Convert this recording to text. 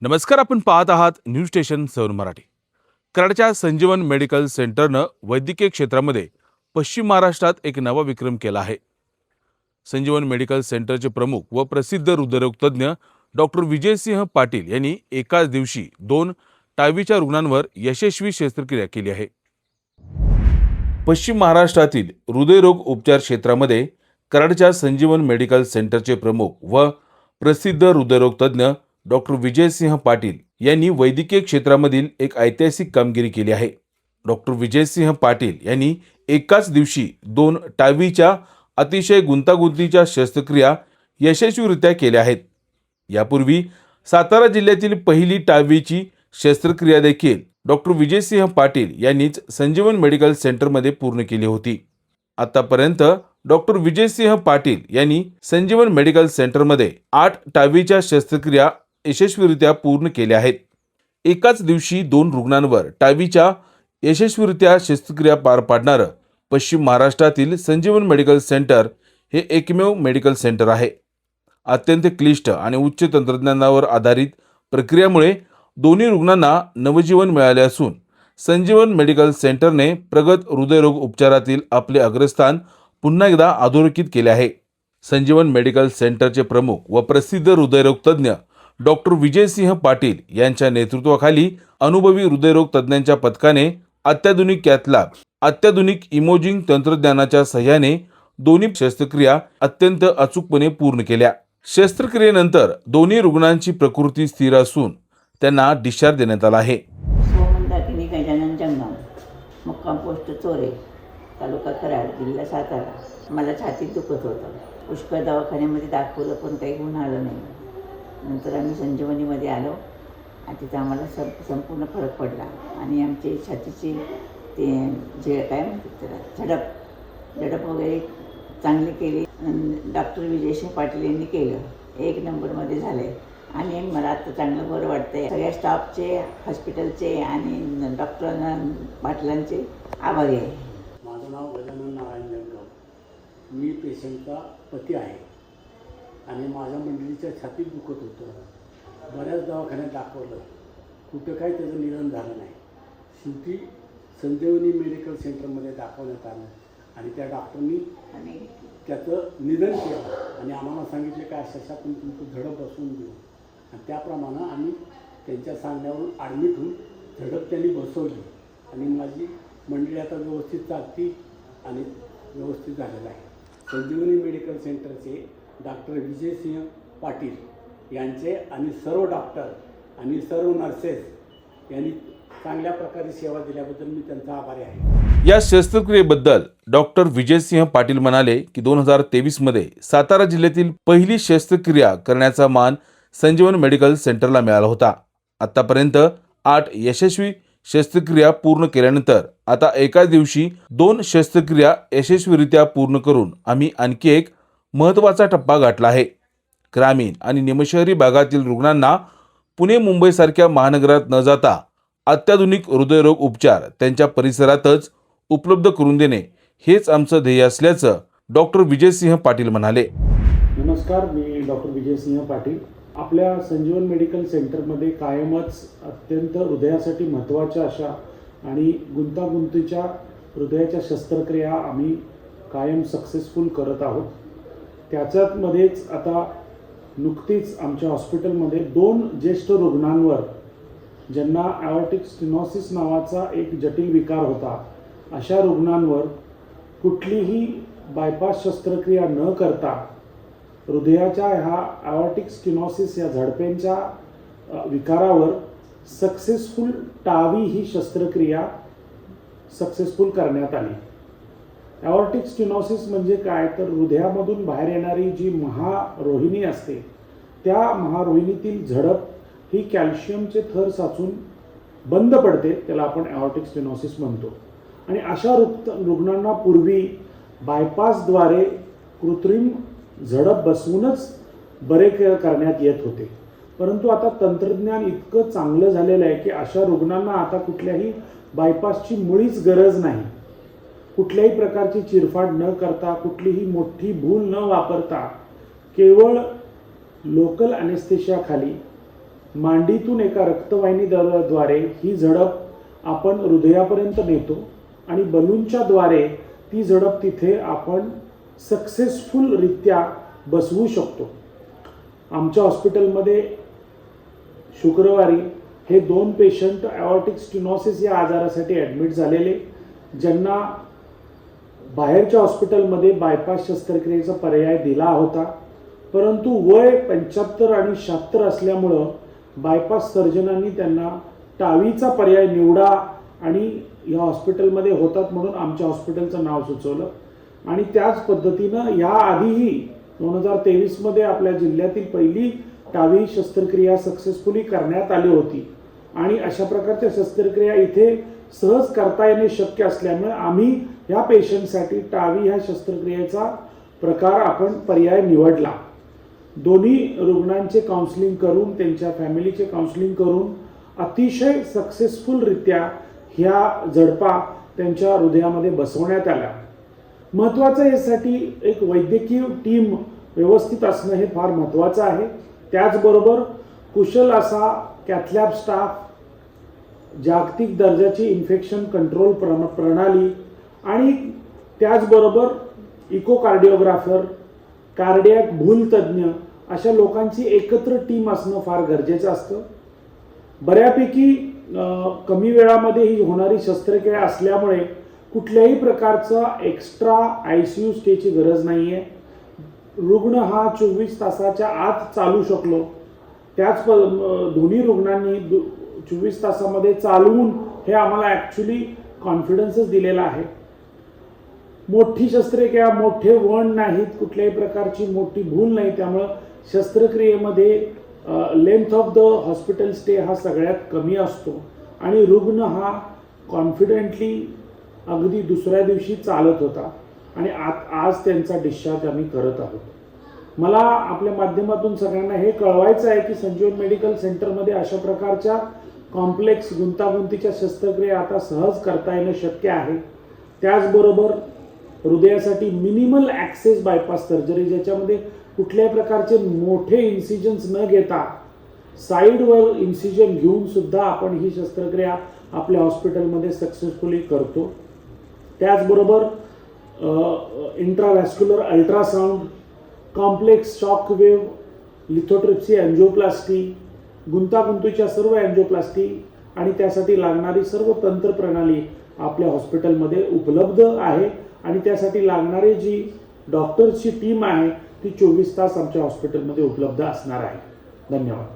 नमस्कार, आपण पाहत आहात न्यूज स्टेशन 7 मराठी। कराडच्या संजीवन मेडिकल सेंटरनं वैद्यकीय क्षेत्रामध्ये पश्चिम महाराष्ट्रात एक नवा विक्रम केला आहे। संजीवन मेडिकल सेंटरचे प्रमुख व प्रसिद्ध हृदयरोग तज्ञ डॉक्टर विजयसिंह पाटील यांनी एकाच दिवशी 2 टायवीच्या रुग्णांवर यशस्वी शस्त्रक्रिया केली आहे। पश्चिम महाराष्ट्रातील हृदयरोग उपचार क्षेत्रामध्ये कराडच्या संजीवन मेडिकल सेंटरचे प्रमुख व प्रसिद्ध हृदयरोग तज्ञ डॉक्टर विजयसिंह पाटील यांनी वैद्यकीय क्षेत्रामधील एक ऐतिहासिक कामगिरी केली आहे। डॉक्टर विजयसिंह पाटील यांनी एकाच दिवशी 2 टायवीच्या अतिशय गुंतागुंतीच्या शस्त्रक्रिया यशस्वीरित्या केल्या आहेत। यापूर्वी सातारा जिल्ह्यातील पहिली टायवीची शस्त्रक्रिया देखील डॉक्टर विजयसिंह पाटील यांनीच संजीवन मेडिकल सेंटरमध्ये पूर्ण केली होती। आतापर्यंत डॉक्टर विजयसिंह पाटील यांनी संजीवन मेडिकल सेंटरमध्ये 8 टायवीच्या शस्त्रक्रिया यशस्वीरित्या पूर्ण केल्या आहेत। एकाच दिवशी 2 रुग्णांवर टायवीच्या यशस्वीरित्या शस्त्रक्रिया पार पाडणारं पश्चिम महाराष्ट्रातील संजीवन मेडिकल सेंटर हे एकमेव मेडिकल सेंटर आहे। अत्यंत क्लिष्ट आणि उच्च तंत्रज्ञानावर आधारित प्रक्रियेमुळे दोन्ही रुग्णांना नवजीवन मिळाले असून संजीवन मेडिकल सेंटरने प्रगत हृदयरोग उपचारातील आपले अग्रस्थान पुन्हा एकदा अधोरेखित केले आहे। संजीवन मेडिकल सेंटरचे प्रमुख व प्रसिद्ध हृदयरोग तज्ञ डॉक्टर विजयसिंह पाटील यांच्या नेतृत्वाखाली अनुभवी हृदयरोग तज्ञांच्या पथकाने अत्याधुनिक कॅथलॅब, अत्याधुनिक इमेजिंग तंत्रज्ञानाच्या सहाय्याने दोन्ही शस्त्रक्रिया अत्यंत अचूकपणे पूर्ण केल्या। शस्त्रक्रियेनंतर दोन्ही रुग्णांची प्रकृती स्थिर असून त्यांना डिस्चार्ज देण्यात आला आहे। सोमंदाकिनी गजानन जंगम, मुक्काम पोस्ट चोरे, तालुका कराड, जिल्हा सातारा। मला छातीत दुखत होतं। पुष्कळ दवाखान्यामध्ये दाखवलं पण काही गुण आलं नाही। नंतर आम्ही संजीवनीमध्ये आलो आणि तिथं आम्हाला संपूर्ण फरक पडला आणि आमचे छातीचे ते जे काय म्हणतात त्याला झडप वगैरे चांगली केली। डॉक्टर विजयसिंह पाटील यांनी केलं, 1 नंबरमध्ये झाले आणि मला आता चांगलं बरं वाटतंय। सगळ्या स्टाफचे, हॉस्पिटलचे आणि डॉक्टरांना पाटलांचे आभारी आहे। माझं नाव गजानन नारायण जंगम। मी पेशंटचा पती आहे आणि माझ्या मंडळीच्या छातीत दुखत होतं। बऱ्याच दवाखान्यात दाखवलं, कुठं काही त्याचं निदान झालं नाही। शेवटी संजीवनी मेडिकल सेंटरमध्ये दाखवण्यात आलं आणि त्या डॉक्टरनी त्याचं निदान केलं आणि आम्हाला सांगितले की अशा आपण तुमचं झडप बसवून देऊ आणि त्याप्रमाणे आम्ही त्यांच्या सांगण्यावरून ॲडमिट होऊन झडप त्यांनी बसवली आणि माझी मंडळी आता व्यवस्थित चालती आणि व्यवस्थित झालेलं आहे। संजीवनी मेडिकल सेंटरचे डॉक्टर विजयसिंह पाटील यांचे आणि सर्व डॉक्टर आणि सर्व नर्सेस यांनी चांगल्या प्रकारे सेवा दिल्याबद्दल मी त्यांचा आभारी आहे। या शस्त्रक्रियेबद्दल डॉक्टर विजयसिंह पाटील म्हणाले की 2023 मध्ये सातारा जिल्ह्यातील पहिली शस्त्रक्रिया करण्याचा मान संजीवन मेडिकल सेंटरला मिळाला होता। आतापर्यंत 8 यशस्वी शस्त्रक्रिया पूर्ण केल्यानंतर आता एकाच दिवशी 2 शस्त्रक्रिया यशस्वीरित्या पूर्ण करून आम्ही आणखी एक महत्त्वाचा टप्पा गाठला आहे। ग्रामीण आणि निमशहरी भागातील रुग्णांना पुणे मुंबईसारख्या महानगरात न जाता अत्याधुनिक हृदयरोग उपचार त्यांच्या परिसरातच उपलब्ध करून देणे हेच आमचं ध्येय असल्याचं डॉक्टर विजयसिंह पाटील म्हणाले। नमस्कार, मी डॉक्टर विजयसिंह पाटील। आपल्या संजीवन मेडिकल सेंटरमध्ये कायमच अत्यंत हृदयासाठी महत्त्वाच्या अशा आणि गुंतागुंतीच्या हृदयाच्या शस्त्रक्रिया आम्ही कायम सक्सेसफुल करत आहोत। त्याच्यामध्येच आता नुकतीच आमच्या हॉस्पिटलमध्ये 2 ज्येष्ठ रुग्णांवर ज्यांना ॲओर्टिक स्टेनोसिस नावाचा एक जटिल विकार होता, अशा रुग्णांवर कुठलीही बायपास शस्त्रक्रिया न करता हृदयाच्या ह्या ॲओर्टिक स्टेनोसिस या झडपेंच्या विकारावर सक्सेसफुल टावी ही शस्त्रक्रिया सक्सेसफुल करण्यात आली। ॲओर्टिक स्टेनोसिस म्हणजे काय तर हृदयामधून बाहेर येणारी जी महारोहिणी असते, त्या महारोहिणीतील झडप ही कॅल्शियमचे थर साचून बंद पडते, त्याला आपण ॲओर्टिक स्टेनोसिस म्हणतो। आणि अशा रुग्णांना पूर्वी बायपासद्वारे कृत्रिम झडप बसवूनच बरे करण्यात येत होते, परंतु आता तंत्रज्ञान इतकं चांगलं झालेलं आहे की अशा रुग्णांना आता कुठल्याही बायपासची मुळीच गरज नाही। कुठल्याही प्रकारची चिरफाड न करता, कुठलीही मोठी भूल न वापरता, केवळ लोकल ॲनेस्थेशियाखाली मांडीतून एका रक्तवाहिनीद्वारे ही झडप आपण हृदयापर्यंत नेतो आणि बलूनच्या द्वारे ती झडप तिथे आपण सक्सेसफुलरित्या बसवू शकतो. आमच्या हॉस्पिटलमध्ये शुक्रवारी हे 2 पेशंट ॲओर्टिक स्टिनोसिस या आजारासाठी ॲडमिट झालेले, ज्यांना बाहेरच्या हॉस्पिटलमध्ये बायपास शस्त्रक्रियेचा पर्याय दिला होता, परंतु वय 75 आणि 76 असल्यामुळं बायपास सर्जनांनी त्यांना टावीचा पर्याय निवडा आणि या हॉस्पिटलमध्ये होतात म्हणून आमच्या हॉस्पिटलचं नाव सुचवलं. आणि त्याच पद्धतीनं या आधीही 2023 आपल्या जिल्ह्यातील पहिली टावी शस्त्रक्रिया सक्सेसफुली करण्यात आली होती आणि अशा प्रकारच्या शस्त्रक्रिया इथे सहज करता येणे शक्य असल्यामुळे आम्ही ह्या पेशंटसाठी टावी ह्या शस्त्रक्रियेचा प्रकार आपण पर्याय निवडला. दोन्ही रुग्णांचे काउन्सिलिंग करून, त्यांच्या फॅमिलीचे काउन्सिलिंग करून अतिशय सक्सेसफुलरित्या ह्या झडपा त्यांच्या हृदयामध्ये बसवण्यात आल्या. महत्त्वाचं यासाठी एक वैद्यकीय टीम व्यवस्थित असणं हे फार महत्त्वाचं आहे. त्याचबरोबर कुशल असा कॅथलॅब स्टाफ, जागतिक दर्जाची इन्फेक्शन कंट्रोल प्रणाली आणि त्याचबरोबर इकोकार्डिओग्राफर, कार्डियक भूलतज्ञ अशा लोकांची एकत्र टीम असणं फार गरजेचं असतं. बऱ्यापैकी कमी वेळामध्ये ही होणारी शस्त्रक्रिया असल्यामुळे कुठल्याही प्रकारचा एक्स्ट्रा ICU स्टेची गरज नाही आहे. रुग्ण हा 24 तासाच्या आत चालू शकलो. त्याच दोन्ही रुग्णांनी 24 तासामध्ये चालवून हे आम्हाला ॲक्च्युली कॉन्फिडन्सच दिलेला आहे. मोठी शस्त्रक्रिया, मोठे वण नाहीत, कुठल्याही प्रकारची मोठी भूल नाही, त्यामुळं शस्त्रक्रियेमध्ये length of the hospital stay हा सगळ्यात कमी असतो आणि रुग्ण हा कॉन्फिडेंटली अगदी दुसऱ्या दिवशी चालत होता आणि आज त्यांचा डिस्चार्ज आम्ही करत आहोत. मला आपल्या माध्यमातून सगळ्यांना हे कळवायचं आहे की संजीवन मेडिकल सेंटरमध्ये अशा प्रकारच्या कॉम्प्लेक्स गुंतागुंतीच्या शस्त्रक्रिया आता सहज करता येणं शक्य आहे. त्याचबरोबर हृदयासाठी मिनिमल ॲक्सेस बायपास सर्जरी, ज्याच्यामध्ये कुठल्याही प्रकारचे मोठे इन्सिजन्स न घेता साईडवर इन्सिजन घेऊन सुद्धा आपण ही शस्त्रक्रिया आपल्या हॉस्पिटलमध्ये सक्सेसफुली करतो. त्याचबरोबर इंट्राव्हॅस्क्युलर अल्ट्रासाऊंड, कॉम्प्लेक्स शॉकवेव्ह, लिथोट्रिप्सी अँजिओप्लास्टी, गुंतागुंतीच्या सर्व अँजिओप्लास्टी आणि त्यासाठी लागणारी सर्व तंत्रप्रणाली आपल्या हॉस्पिटलमध्ये उपलब्ध आहे आणि त्यासाठी लागणारी जी डॉक्टर्सची टीम आहे ती 24 तास आमच्या हॉस्पिटलमध्ये उपलब्ध असणार आहे. धन्यवाद.